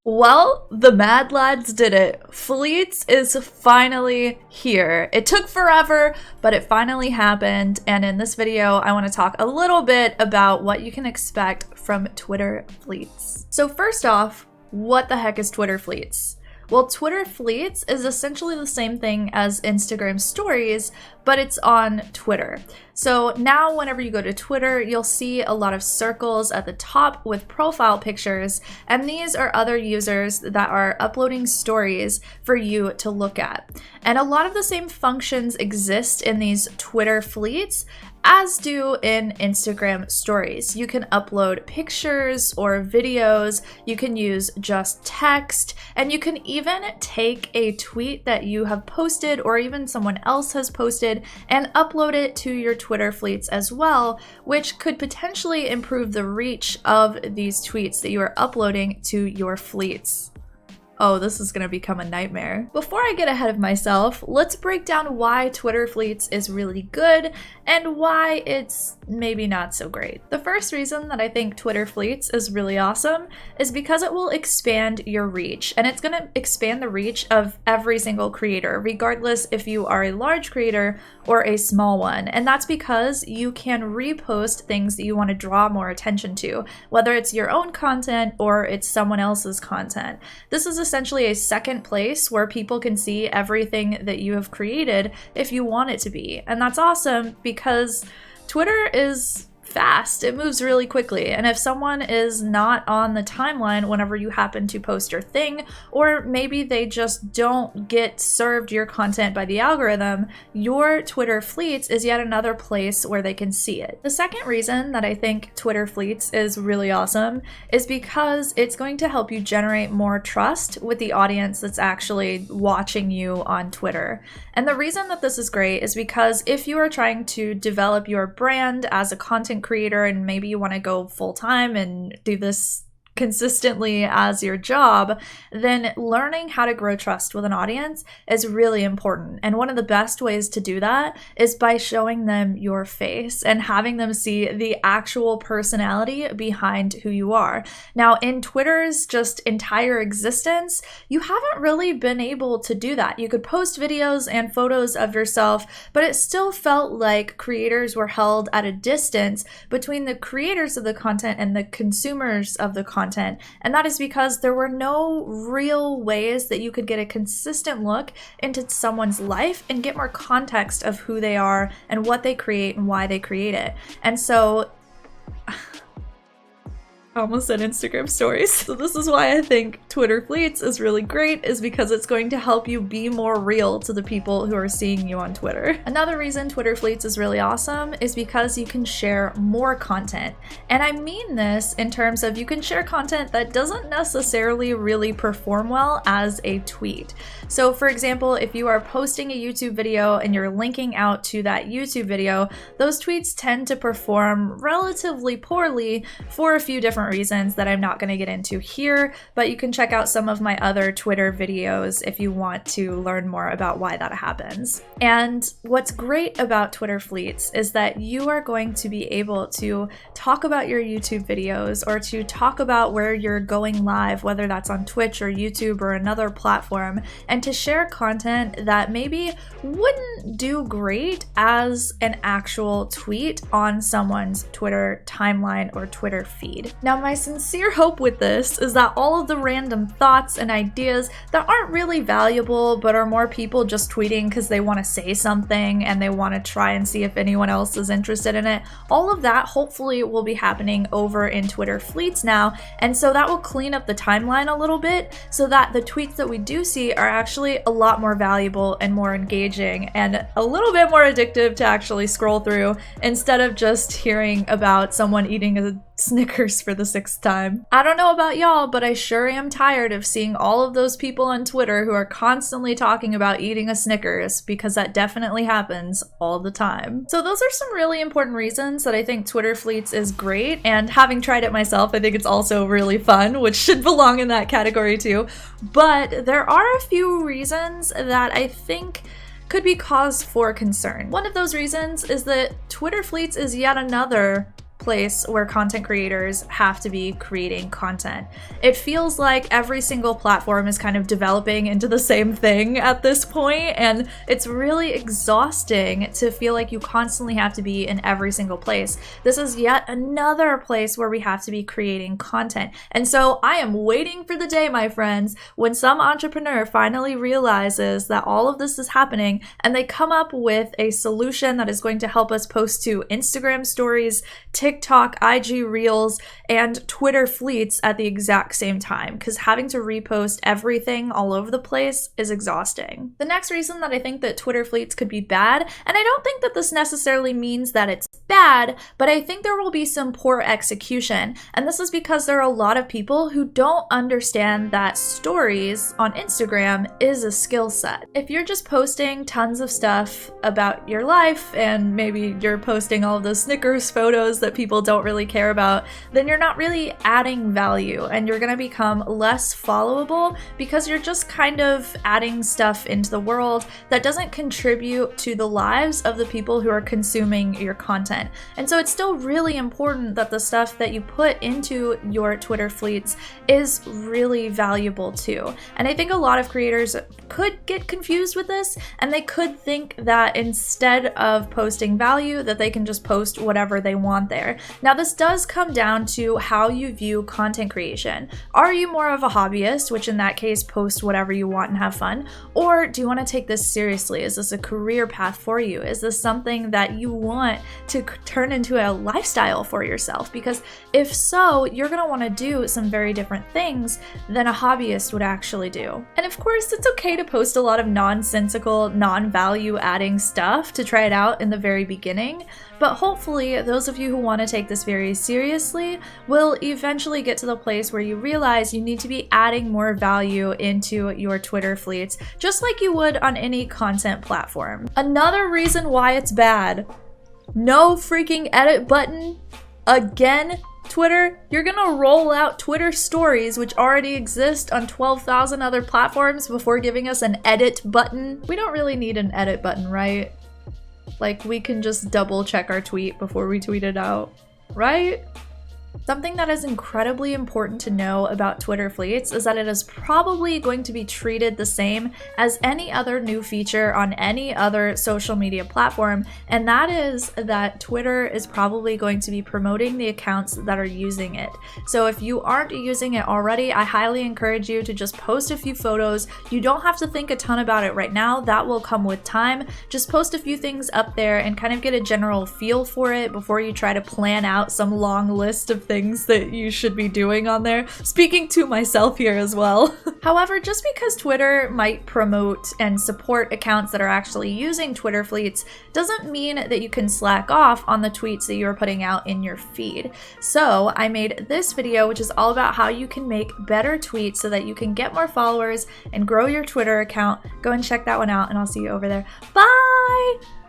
Well, the Mad Lads did it. Fleets is finally here. It took forever, but it finally happened. And in this video, I want to talk a little bit about what you can expect from Twitter Fleets. So first off, what the heck is Twitter Fleets? Well, Twitter Fleets is essentially the same thing as Instagram Stories, but it's on Twitter. So now whenever you go to Twitter, you'll see a lot of circles at the top with profile pictures, and these are other users that are uploading stories for you to look at. And a lot of the same functions exist in these Twitter Fleets as do in Instagram Stories. You can upload pictures or videos, you can use just text, and you can even take a tweet that you have posted or even someone else has posted and upload it to your Twitter Fleets as well, which could potentially improve the reach of these tweets that you are uploading to your Fleets. Oh, this is gonna become a nightmare. Before I get ahead of myself, let's break down why Twitter Fleets is really good and why it's maybe not so great. The first reason that I think Twitter Fleets is really awesome is because it will expand your reach, and it's gonna expand the reach of every single creator, regardless if you are a large creator or a small one. And that's because you can repost things that you want to draw more attention to, whether it's your own content or it's someone else's content. This is essentially a second place where people can see everything that you have created if you want it to be. And that's awesome because Twitter is fast. It moves really quickly. And if someone is not on the timeline whenever you happen to post your thing, or maybe they just don't get served your content by the algorithm, your Twitter Fleets is yet another place where they can see it. The second reason that I think Twitter Fleets is really awesome is because it's going to help you generate more trust with the audience that's actually watching you on Twitter. And the reason that this is great is because if you are trying to develop your brand as a content creator and maybe you want to go full-time and do this consistently as your job, then learning how to grow trust with an audience is really important. And one of the best ways to do that is by showing them your face and having them see the actual personality behind who you are. Now, in Twitter's just entire existence, you haven't really been able to do that. You could post videos and photos of yourself, but it still felt like creators were held at a distance between the creators of the content and the consumers of the content. And that is because there were no real ways that you could get a consistent look into someone's life and get more context of who they are and what they create and why they create it. And so I almost said Instagram Stories. So this is why I think Twitter Fleets is really great, is because it's going to help you be more real to the people who are seeing you on Twitter. Another reason Twitter Fleets is really awesome is because you can share more content. And I mean this in terms of you can share content that doesn't necessarily really perform well as a tweet. So for example, if you are posting a YouTube video and you're linking out to that YouTube video, those tweets tend to perform relatively poorly for a few different reasons that I'm not going to get into here, but you can check out some of my other Twitter videos if you want to learn more about why that happens. And what's great about Twitter Fleets is that you are going to be able to talk about your YouTube videos or to talk about where you're going live, whether that's on Twitch or YouTube or another platform, and to share content that maybe wouldn't do great as an actual tweet on someone's Twitter timeline or Twitter feed. Now, my sincere hope with this is that all of the random thoughts and ideas that aren't really valuable but are more people just tweeting because they want to say something and they want to try and see if anyone else is interested in it, all of that hopefully will be happening over in Twitter Fleets now, and so that will clean up the timeline a little bit so that the tweets that we do see are actually a lot more valuable and more engaging and a little bit more addictive to actually scroll through instead of just hearing about someone eating a Snickers for the 6th time. I don't know about y'all, but I sure am tired of seeing all of those people on Twitter who are constantly talking about eating a Snickers, because that definitely happens all the time. So those are some really important reasons that I think Twitter Fleets is great, and having tried it myself, I think it's also really fun, which should belong in that category too. But there are a few reasons that I think could be cause for concern. One of those reasons is that Twitter Fleets is yet another place where content creators have to be creating content. It feels like every single platform is kind of developing into the same thing at this point, and it's really exhausting to feel like you constantly have to be in every single place. This is yet another place where we have to be creating content. And so I am waiting for the day, my friends, when some entrepreneur finally realizes that all of this is happening and they come up with a solution that is going to help us post to Instagram stories, TikTok, IG Reels, and Twitter fleets at the exact same time, because having to repost everything all over the place is exhausting. The next reason that I think that Twitter fleets could be bad, and I don't think that this necessarily means that it's bad, but I think there will be some poor execution, and this is because there are a lot of people who don't understand that stories on Instagram is a skill set. If you're just posting tons of stuff about your life, and maybe you're posting all of those Snickers photos that people don't really care about, then you're not really adding value, and you're gonna become less followable because you're just kind of adding stuff into the world that doesn't contribute to the lives of the people who are consuming your content. And so it's still really important that the stuff that you put into your Twitter fleets is really valuable too. And I think a lot of creators could get confused with this, and they could think that instead of posting value, that they can just post whatever they want there. Now, this does come down to how you view content creation. Are you more of a hobbyist, which in that case post whatever you want and have fun? Or do you want to take this seriously? Is this a career path for you? Is this something that you want to turn into a lifestyle for yourself? Because if so, you're going to want to do some very different things than a hobbyist would actually do. And of course, it's okay to post a lot of nonsensical, non-value adding stuff to try it out in the very beginning, but hopefully those of you who want to take this very seriously will eventually get to the place where you realize you need to be adding more value into your Twitter fleets, just like you would on any content platform. Another reason why it's bad: no freaking edit button. Again, Twitter, you're gonna roll out Twitter stories, which already exist on 12,000 other platforms, before giving us an edit button. We don't really need an edit button, right? Like, we can just double check our tweet before we tweet it out, right? Something that is incredibly important to know about Twitter fleets is that it is probably going to be treated the same as any other new feature on any other social media platform, and that is that Twitter is probably going to be promoting the accounts that are using it. So if you aren't using it already, I highly encourage you to just post a few photos. You don't have to think a ton about it right now. That will come with time. Just post a few things up there and kind of get a general feel for it before you try to plan out some long list of things that you should be doing on there. Speaking to myself here as well. However, just because Twitter might promote and support accounts that are actually using Twitter fleets doesn't mean that you can slack off on the tweets that you're putting out in your feed. So I made this video, which is all about how you can make better tweets so that you can get more followers and grow your Twitter account. Go and check that one out, and I'll see you over there. Bye!